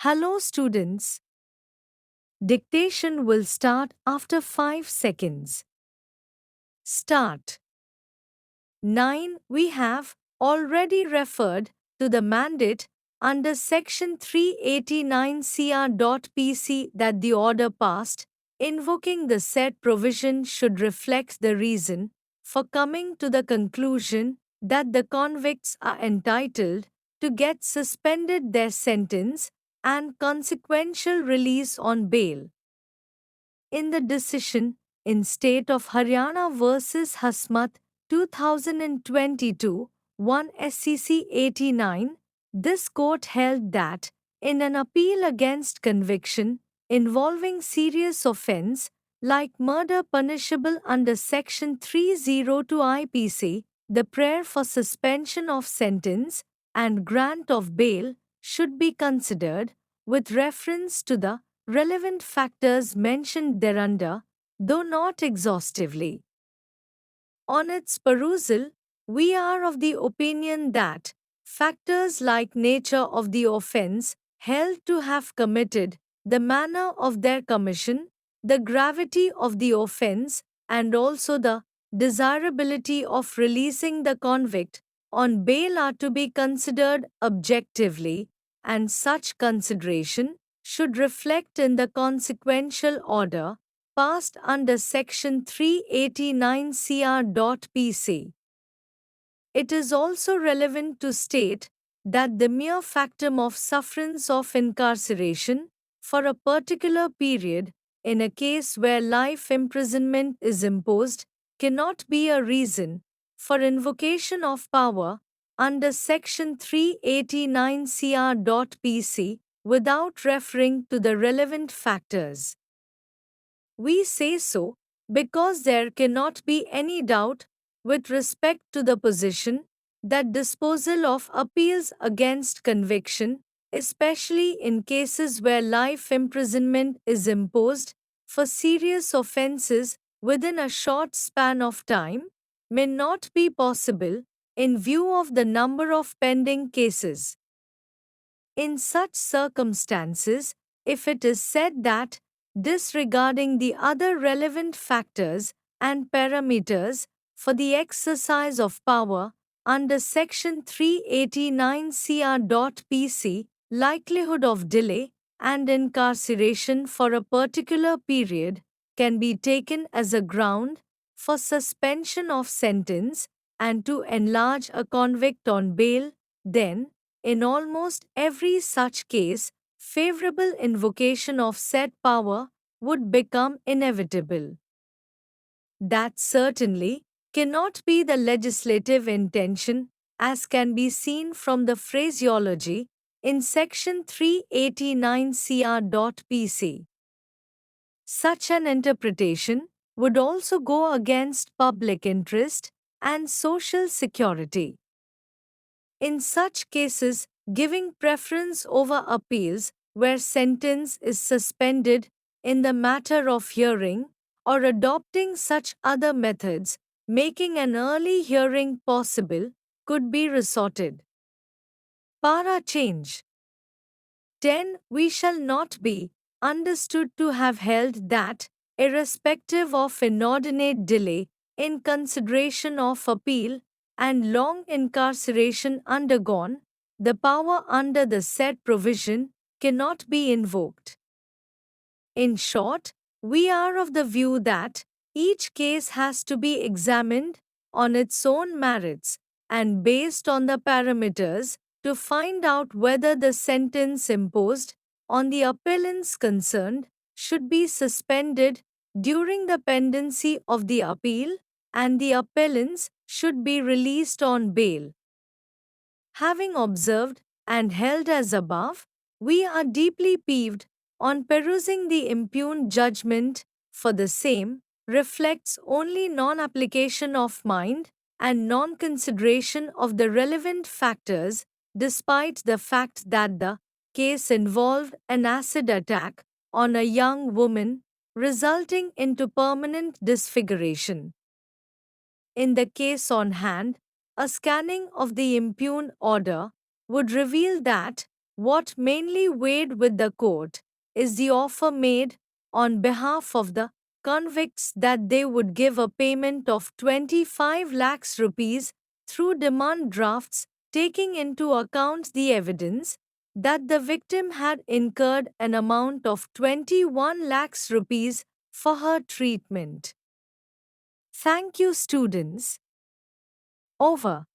Hello students. Dictation will start after 5 seconds. Start. 9. We have already referred to the mandate under Section 389 CR.PC that the order passed, invoking the said provision should reflect the reason for coming to the conclusion that the convicts are entitled to get suspended their sentence and consequential release on bail. In the decision, in State of Haryana versus Hasmat 2022, 1 SCC 89, this court held that, in an appeal against conviction involving serious offence like murder punishable under Section 302 IPC, the prayer for suspension of sentence and grant of bail should be considered with reference to the relevant factors mentioned thereunder, though not exhaustively. On its perusal, we are of the opinion that factors like nature of the offense held to have committed, the manner of their commission, the gravity of the offense, and also the desirability of releasing the convict on bail are to be considered objectively, and such consideration should reflect in the consequential order passed under Section 389 CR.PC. It is also relevant to state that the mere factum of sufferance of incarceration for a particular period in a case where life imprisonment is imposed cannot be a reason for invocation of power under Section 389 CR.PC without referring to the relevant factors. We say so because there cannot be any doubt with respect to the position that disposal of appeals against conviction, especially in cases where life imprisonment is imposed for serious offences within a short span of time, may not be possible in view of the number of pending cases. In such circumstances, if it is said that, disregarding the other relevant factors and parameters for the exercise of power under Section 389 CR.PC, likelihood of delay and incarceration for a particular period can be taken as a ground for suspension of sentence and to enlarge a convict on bail, then, in almost every such case, favorable invocation of said power would become inevitable. That certainly cannot be the legislative intention, as can be seen from the phraseology in Section 389 CR.PC. Such an interpretation would also go against public interest and social security. In such cases, giving preference over appeals where sentence is suspended in the matter of hearing, or adopting such other methods, making an early hearing possible, could be resorted. Para change. 10. We shall not be understood to have held that, irrespective of inordinate delay in consideration of appeal and long incarceration undergone, the power under the said provision cannot be invoked. In short, we are of the view that each case has to be examined on its own merits and based on the parameters to find out whether the sentence imposed on the appellants concerned should be suspended during the pendency of the appeal and the appellants should be released on bail. Having observed and held as above, we are deeply peeved on perusing the impugned judgment, for the same reflects only non-application of mind and non-consideration of the relevant factors, despite the fact that the case involved an acid attack on a young woman, resulting into permanent disfiguration. In the case on hand, a scanning of the impugned order would reveal that What mainly weighed with the court is the offer made on behalf of the convicts that they would give a payment of 25 lakhs rupees through demand drafts, taking into account the evidence that the victim had incurred an amount of 21 lakhs rupees for her treatment. Thank you, students. Over.